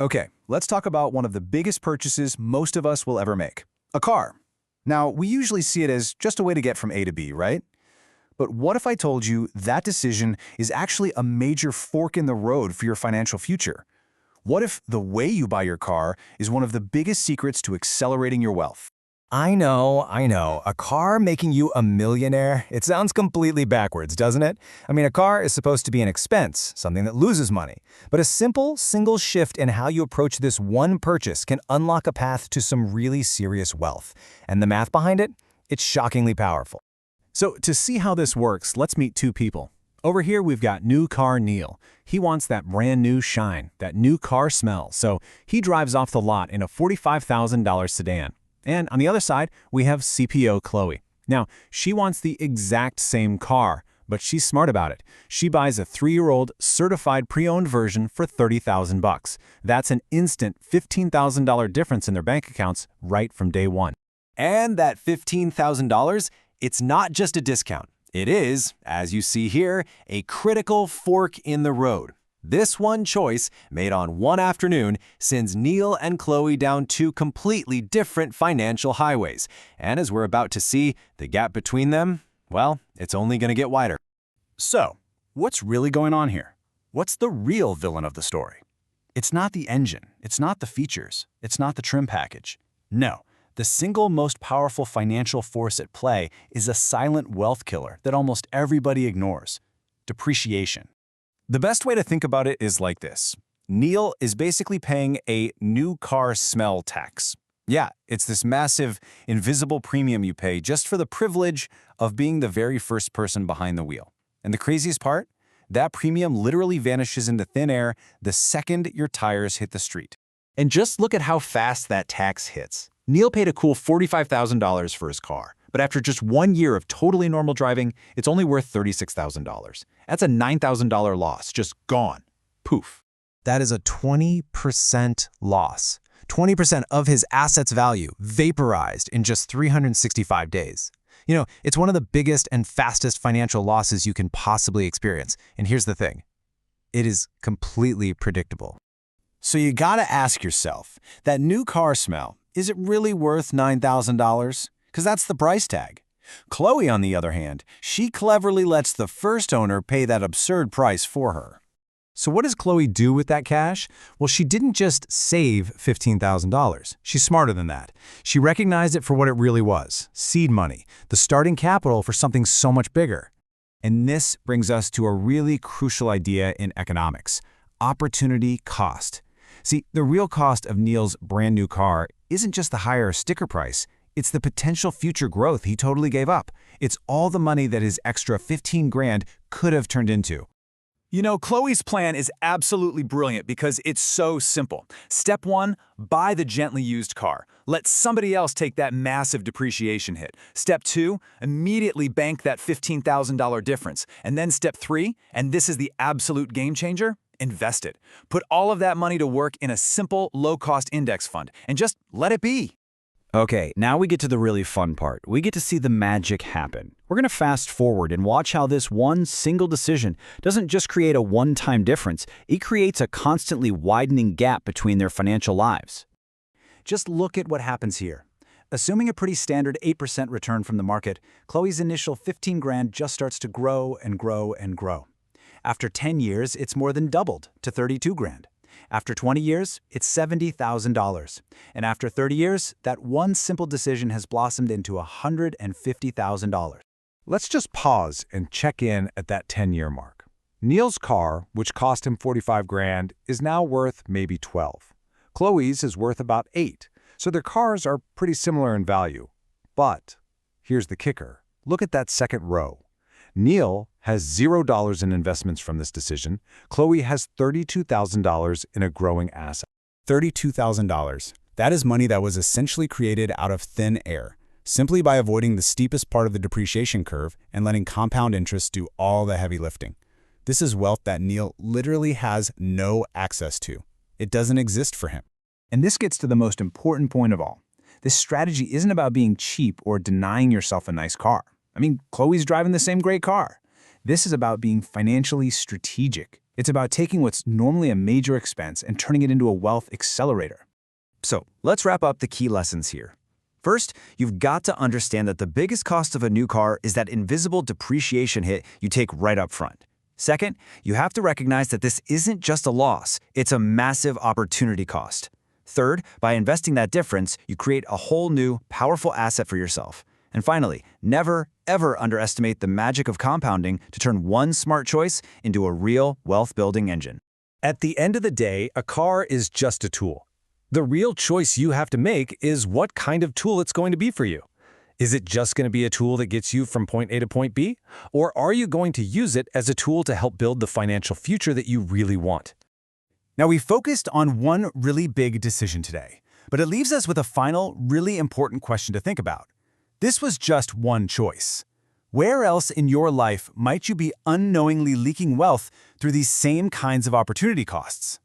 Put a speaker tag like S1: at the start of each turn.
S1: Okay, let's talk about one of the biggest purchases most of us will ever make, a car. Now, we usually see it as just a way to get from A to B, right? But what if I told you that decision is actually a major fork in the road for your financial future? What if the way you buy your car is one of the biggest secrets to accelerating your wealth?
S2: I know. A car making you a millionaire? It sounds completely backwards, doesn't it? I mean, a car is supposed to be an expense, something that loses money. But a simple, single shift in how you approach this one purchase can unlock a path to some really serious wealth. And the math behind it? It's shockingly powerful.
S3: So to see how this works, let's meet two people. Over here, we've got new car Neil. He wants that brand new shine, that new car smell, so he drives off the lot in a $45,000 sedan. And on the other side, we have CPO Chloe. Now, she wants the exact same car, but she's smart about it. She buys a 3-year-old certified pre-owned version for $30,000. That's an instant $15,000 difference in their bank accounts right from day one.
S2: And that $15,000, it's not just a discount. It is, as you see here, a critical fork in the road. This one choice, made on one afternoon, sends Neil and Chloe down two completely different financial highways. And as we're about to see, the gap between them, well, it's only going to get wider.
S1: So, what's really going on here? What's the real villain of the story? It's not the engine, it's not the features, it's not the trim package. No, the single most powerful financial force at play is a silent wealth killer that almost everybody ignores: depreciation. The best way to think about it is like this. Neil is basically paying a new car smell tax. Yeah, it's this massive, invisible premium you pay just for the privilege of being the very first person behind the wheel. And the craziest part? That premium literally vanishes into thin air the second your tires hit the street.
S4: And just look at how fast that tax hits. Neil paid a cool $45,000 for his car, but after just 1 year of totally normal driving, it's only worth $36,000. That's a $9,000 loss, just gone. Poof.
S2: That is a 20% loss. 20% of his assets value vaporized in just 365 days. You know, it's one of the biggest and fastest financial losses you can possibly experience. And here's the thing. It is completely predictable.
S1: So you gotta ask yourself, that new car smell, is it really worth $9,000? Because that's the price tag. Chloe, on the other hand, she cleverly lets the first owner pay that absurd price for her.
S2: So what does Chloe do with that cash? Well, she didn't just save $15,000. She's smarter than that. She recognized it for what it really was: seed money, the starting capital for something so much bigger. And this brings us to a really crucial idea in economics: opportunity cost. See, the real cost of Neil's brand new car isn't just the higher sticker price. It's the potential future growth he totally gave up. It's all the money that his extra 15 grand could have turned into.
S1: You know, Chloe's plan is absolutely brilliant because it's so simple. Step 1, buy the gently used car. Let somebody else take that massive depreciation hit. Step 2, immediately bank that $15,000 difference. And then step 3, and this is the absolute game changer, invest it. Put all of that money to work in a simple, low-cost index fund and just let it be.
S4: Okay, now we get to the really fun part. We get to see the magic happen. We're going to fast forward and watch how this one single decision doesn't just create a one-time difference, it creates a constantly widening gap between their financial lives.
S1: Just look at what happens here. Assuming a pretty standard 8% return from the market, Chloe's initial 15 grand just starts to grow and grow and grow. After 10 years, it's more than doubled to 32 grand. After 20 years, it's $70,000. And after 30 years, that one simple decision has blossomed into $150,000.
S2: Let's just pause and check in at that 10-year mark. Neil's car, which cost him 45 grand, is now worth maybe 12. Chloe's is worth about 8, so their cars are pretty similar in value. But here's the kicker. Look at that second row. Neil has $0 in investments from this decision. Chloe has $32,000 in a growing asset.
S5: $32,000. That is money that was essentially created out of thin air, simply by avoiding the steepest part of the depreciation curve and letting compound interest do all the heavy lifting. This is wealth that Neil literally has no access to. It doesn't exist for him.
S1: And this gets to the most important point of all. This strategy isn't about being cheap or denying yourself a nice car. I mean, Chloe's driving the same great car. This is about being financially strategic.
S3: It's about taking what's normally a major expense and turning it into a wealth accelerator.
S4: So, let's wrap up the key lessons here. First, you've got to understand that the biggest cost of a new car is that invisible depreciation hit you take right up front. Second, you have to recognize that this isn't just a loss, it's a massive opportunity cost. Third, by investing that difference, you create a whole new, powerful asset for yourself. And finally, never, ever underestimate the magic of compounding to turn one smart choice into a real wealth-building engine.
S2: At the end of the day, a car is just a tool. The real choice you have to make is what kind of tool it's going to be for you. Is it just going to be a tool that gets you from point A to point B? Or are you going to use it as a tool to help build the financial future that you really want?
S1: Now, we focused on one really big decision today, but it leaves us with a final, really important question to think about. This was just one choice. Where else in your life might you be unknowingly leaking wealth through these same kinds of opportunity costs?